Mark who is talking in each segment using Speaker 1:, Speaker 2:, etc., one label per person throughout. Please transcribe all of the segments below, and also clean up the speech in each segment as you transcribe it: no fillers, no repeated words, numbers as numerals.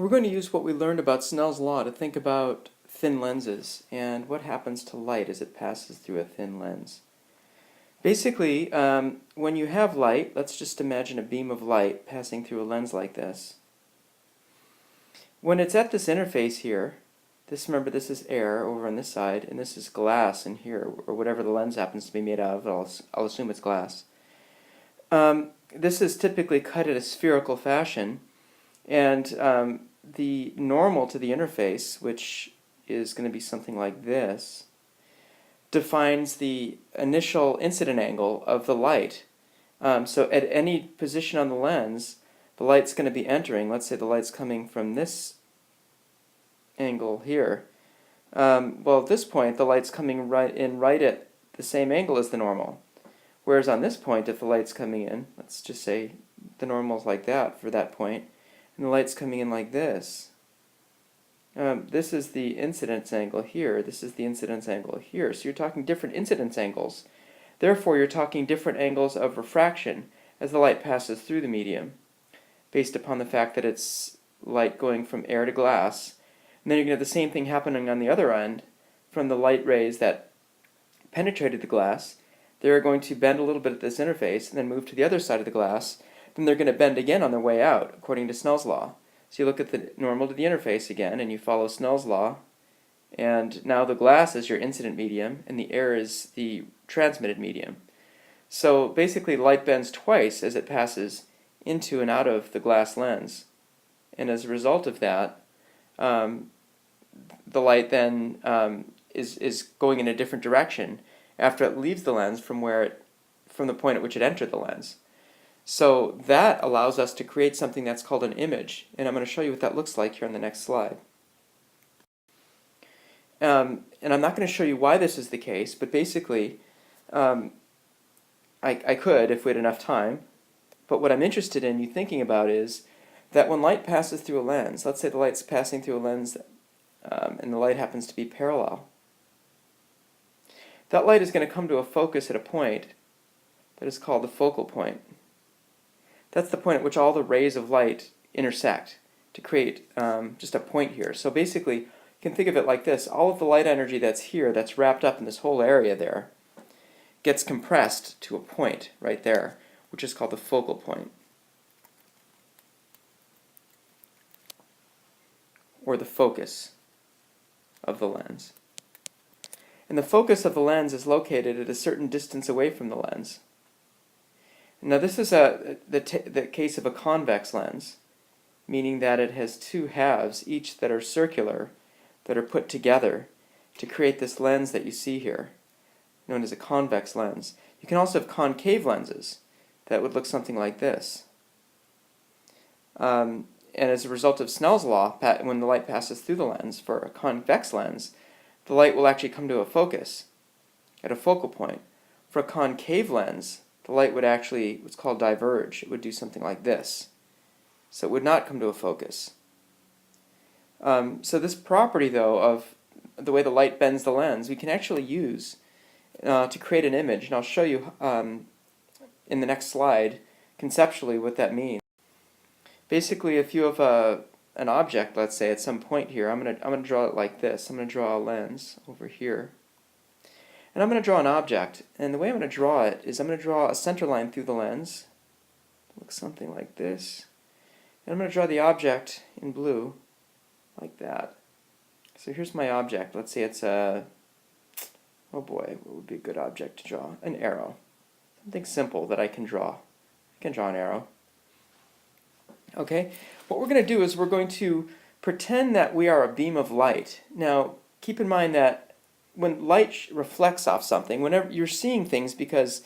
Speaker 1: We're going to use what we learned about Snell's law to think about thin lenses and what happens to light as it passes through a thin lens. Basically, when you have light, let's just imagine a beam of light passing through a lens like this. When it's at this interface here, remember this is air over on this side, and this is glass in here, or whatever the lens happens to be made out of. I'll assume it's glass. This is typically cut in a spherical fashion, and the normal to the interface, which is going to be something like this, defines the initial incident angle of the light. So at any position on the lens, the light's going to be entering. Let's say the light's coming from this angle here. Well, at this point, the light's coming right at the same angle as the normal. Whereas on this point, if the light's coming in, let's just say the normal's like that for that point, and the light's coming in like this. This is the incidence angle here, this is the incidence angle here. So you're talking different incidence angles. Therefore, you're talking different angles of refraction as the light passes through the medium, based upon the fact that it's light going from air to glass. And then you're going to have the same thing happening on the other end from the light rays that penetrated the glass. They're going to bend a little bit at this interface and then move to the other side of the glass. Then they're going to bend again on their way out, according to Snell's law. So you look at the normal to the interface again, and you follow Snell's law. And now the glass is your incident medium, and the air is the transmitted medium. So basically, light bends twice as it passes into and out of the glass lens. And as a result of that, the light then is going in a different direction after it leaves the lens from the point at which it entered the lens. So that allows us to create something that's called an image, and I'm going to show you what that looks like here on the next slide. And I'm not going to show you why this is the case, but basically, I could if we had enough time, but what I'm interested in you thinking about is that when light passes through a lens, let's say the light's passing through a lens and the light happens to be parallel, that light is going to come to a focus at a point that is called the focal point. That's the point at which all the rays of light intersect to create just a point here. So basically, you can think of it like this. All of the light energy that's here, that's wrapped up in this whole area there, gets compressed to a point right there, which is called the focal point, or the focus of the lens. And the focus of the lens is located at a certain distance away from the lens. Now this is the case of a convex lens, meaning that it has two halves, each that are circular, that are put together to create this lens that you see here, known as a convex lens. You can also have concave lenses that would look something like this. And as a result of Snell's law, when the light passes through the lens for a convex lens, the light will actually come to a focus at a focal point. For a concave lens, the light would actually, what's called diverge. It would do something like this. So it would not come to a focus. So this property, though, of the way the light bends the lens, we can actually use to create an image. And I'll show you in the next slide conceptually what that means. Basically, if you have an object, let's say, at some point here, I'm gonna draw it like this. I'm going to draw a lens over here. And I'm going to draw an object, and the way I'm going to draw it is I'm going to draw a center line through the lens. It looks something like this. And I'm going to draw the object in blue, like that. So here's my object. Let's say it's a, oh boy, what would be a good object to draw? An arrow. Something simple that I can draw. I can draw an arrow. Okay, what we're going to do is we're going to pretend that we are a beam of light. Now, keep in mind that when light reflects off something, whenever you're seeing things because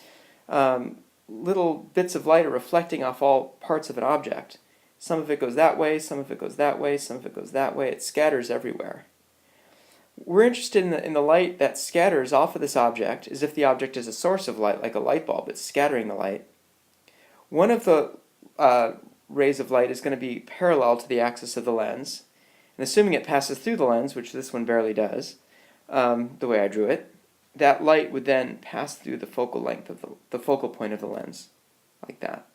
Speaker 1: little bits of light are reflecting off all parts of an object. Some of it goes that way, some of it goes that way, some of it goes that way. It scatters everywhere. We're interested in the light that scatters off of this object as if the object is a source of light, like a light bulb. It's scattering the light. One of the rays of light is going to be parallel to the axis of the lens. And assuming it passes through the lens, which this one barely does, the way I drew it, that light would then pass through the focal length of the focal point of the lens, like that.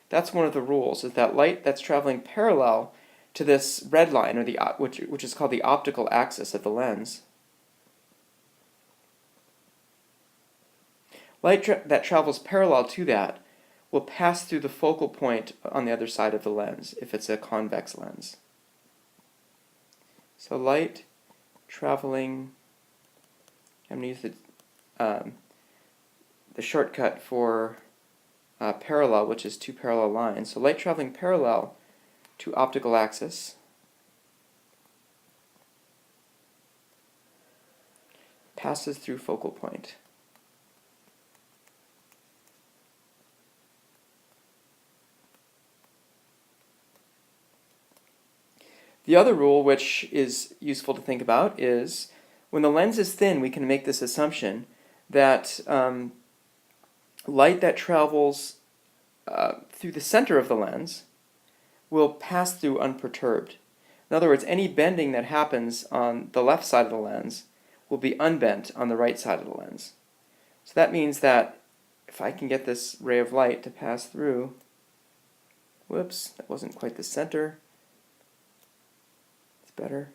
Speaker 1: That's one of the rules, is that light that's traveling parallel to this red line, or which is called the optical axis of the lens. Light that travels parallel to that will pass through the focal point on the other side of the lens if it's a convex lens. So light traveling, I'm going to use the shortcut for parallel, which is two parallel lines. So light traveling parallel to optical axis passes through focal point. The other rule which is useful to think about is when the lens is thin, we can make this assumption that light that travels through the center of the lens will pass through unperturbed. In other words, any bending that happens on the left side of the lens will be unbent on the right side of the lens. So that means that if I can get this ray of light to pass through, whoops, that wasn't quite the center, it's better,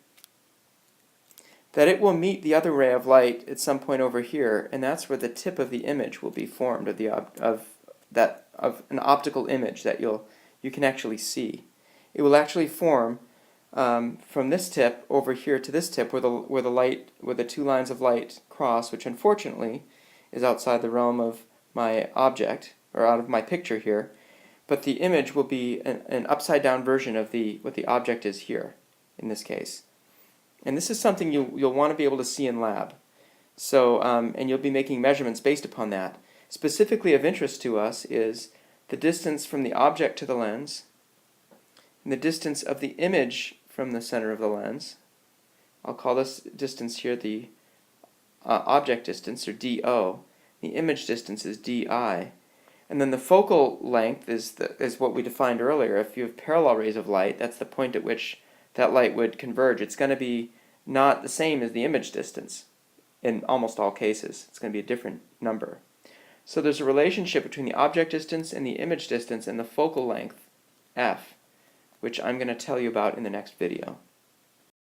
Speaker 1: that it will meet the other ray of light at some point over here, and that's where the tip of the image will be formed, of an optical image that you can actually see. It will actually form from this tip over here to this tip where the two lines of light cross, which unfortunately is outside the realm of my object, or out of my picture here, but the image will be an upside down version of what the object is here in this case. And this is something you'll want to be able to see in lab. So, and you'll be making measurements based upon that. Specifically of interest to us is the distance from the object to the lens, and the distance of the image from the center of the lens. I'll call this distance here the object distance, or DO. The image distance is DI. And then the focal length is what we defined earlier. If you have parallel rays of light, that's the point at which that light would converge. It's going to be not the same as the image distance in almost all cases. It's going to be a different number. So there's a relationship between the object distance and the image distance and the focal length, f, which I'm going to tell you about in the next video.